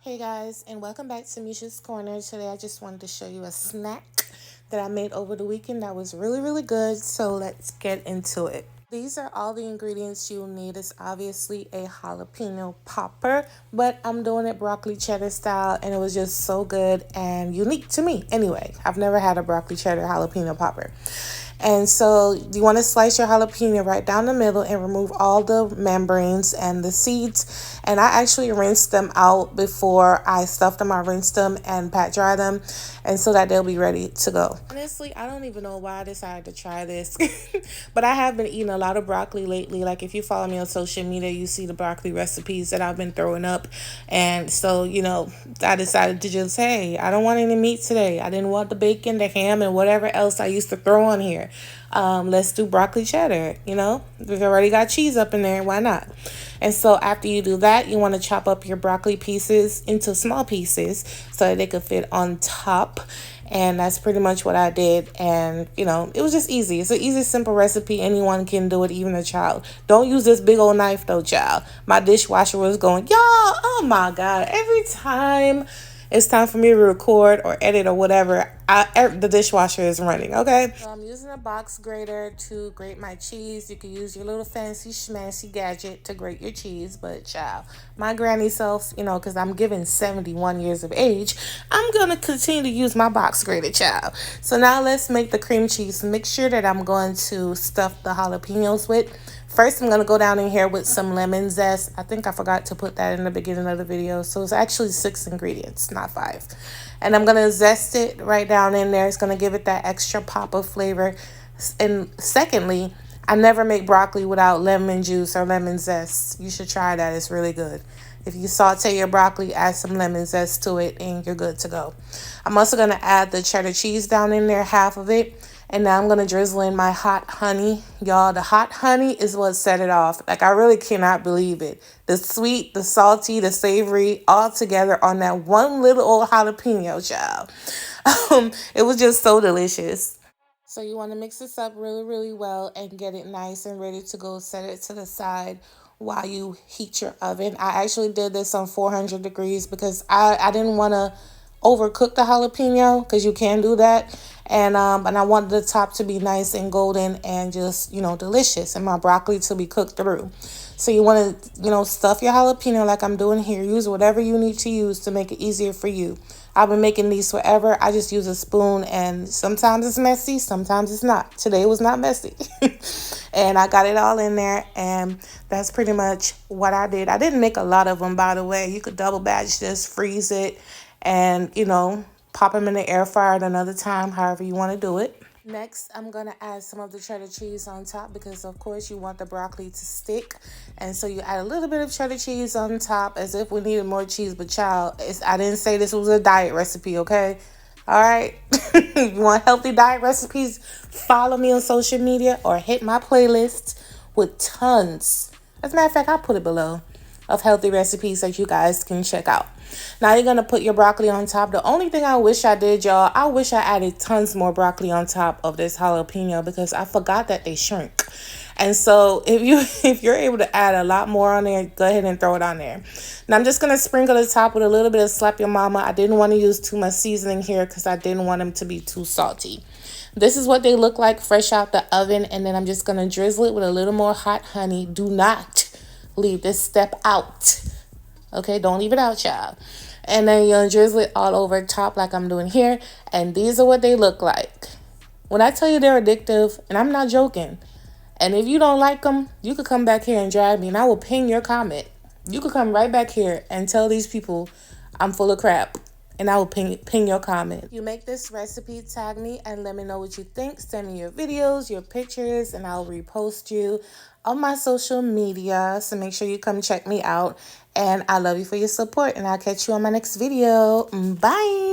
Hey guys, and welcome back to Misha's Corner. Today I just wanted to show you a snack that I made over the weekend that was really good. So let's get into it. These are all the ingredients you'll need. It's obviously a jalapeno popper, but I'm doing it broccoli cheddar style, and it was just so good and unique to me. Anyway, I've never had a broccoli cheddar jalapeno popper. And so you want to slice your jalapeno right down the middle and remove all the membranes and the seeds. And I actually rinsed them out before I stuffed them. I rinsed them and pat dry them, and so that they'll be ready to go. Honestly, I don't even know why I decided to try this, but I have been eating a lot of broccoli lately. Like if you follow me on social media, you see the broccoli recipes that I've been throwing up. And so, I decided to just, hey, I don't want any meat today. I didn't want the bacon, the ham, and whatever else I used to throw on here. Let's do broccoli cheddar. We've already got cheese up in there, why not? And so after you do that, you want to chop up your broccoli pieces into small pieces so that they could fit on top. And that's pretty much what I did. And it was just easy. It's an easy, simple recipe. Anyone can do it, even a child. Don't use this big old knife though, child. My dishwasher was going, y'all, oh my God, every time it's time for me to record or edit or whatever, the dishwasher is running, okay? So I'm using a box grater to grate my cheese. You can use your little fancy schmancy gadget to grate your cheese, but child, my granny self, because I'm giving 71 years of age, I'm going to continue to use my box grater, child. So now let's make the cream cheese mixture that I'm going to stuff the jalapenos with. First, I'm going to go down in here with some lemon zest. I think I forgot to put that in the beginning of the video. So it's actually 6 ingredients, not 5. And I'm going to zest it right down in there. It's going to give it that extra pop of flavor. And secondly, I never make broccoli without lemon juice or lemon zest. You should try that. It's really good. If you saute your broccoli, add some lemon zest to it, and you're good to go. I'm also going to add the cheddar cheese down in there, half of it. And now I'm going to drizzle in my hot honey. Y'all, the hot honey is what set it off. Like, I really cannot believe it. The sweet, the salty, the savory, all together on that one little old jalapeno, child. It was just so delicious. So you want to mix this up really well and get it nice and ready to go. Set it to the side while you heat your oven. I actually did this on 400 degrees because I didn't want to overcook the jalapeno, because you can do that. And I wanted the top to be nice and golden and just, delicious, and my broccoli to be cooked through. So you want to, stuff your jalapeno like I'm doing here. Use whatever you need to use to make it easier for you. I've been making these forever. I just use a spoon, and sometimes it's messy, sometimes it's not. Today was not messy. And I got it all in there, and that's pretty much what I did. I didn't make a lot of them, by the way. You could double batch this, freeze it, and, pop them in the air fryer at another time, however you want to do it. Next, I'm going to add some of the cheddar cheese on top because, of course, you want the broccoli to stick. And so you add a little bit of cheddar cheese on top as if we needed more cheese. But, child, I didn't say this was a diet recipe, okay? All right? You want healthy diet recipes? Follow me on social media or hit my playlist with tons. As a matter of fact, I'll put it below, of healthy recipes that you guys can check out. Now you're going to put your broccoli on top. The only thing I wish I did, y'all, I wish I added tons more broccoli on top of this jalapeno because I forgot that they shrink. And so if you're able to add a lot more on there, go ahead and throw it on there. Now I'm just going to sprinkle the top with a little bit of Slap Your Mama. I didn't want to use too much seasoning here because I didn't want them to be too salty. This is what they look like fresh out the oven. And then I'm just going to drizzle it with a little more hot honey. Do not leave this step out. Okay, don't leave it out, child. And then you'll drizzle it all over top like I'm doing here. And these are what they look like. When I tell you they're addictive, and I'm not joking, and if you don't like them, you could come back here and drag me, and I will ping your comment. You could come right back here and tell these people I'm full of crap, and I will ping your comment. If you make this recipe, tag me and let me know what you think. Send me your videos, your pictures, and I'll repost you on my social media. So make sure you come check me out. And I love you for your support, and I'll catch you on my next video. Bye.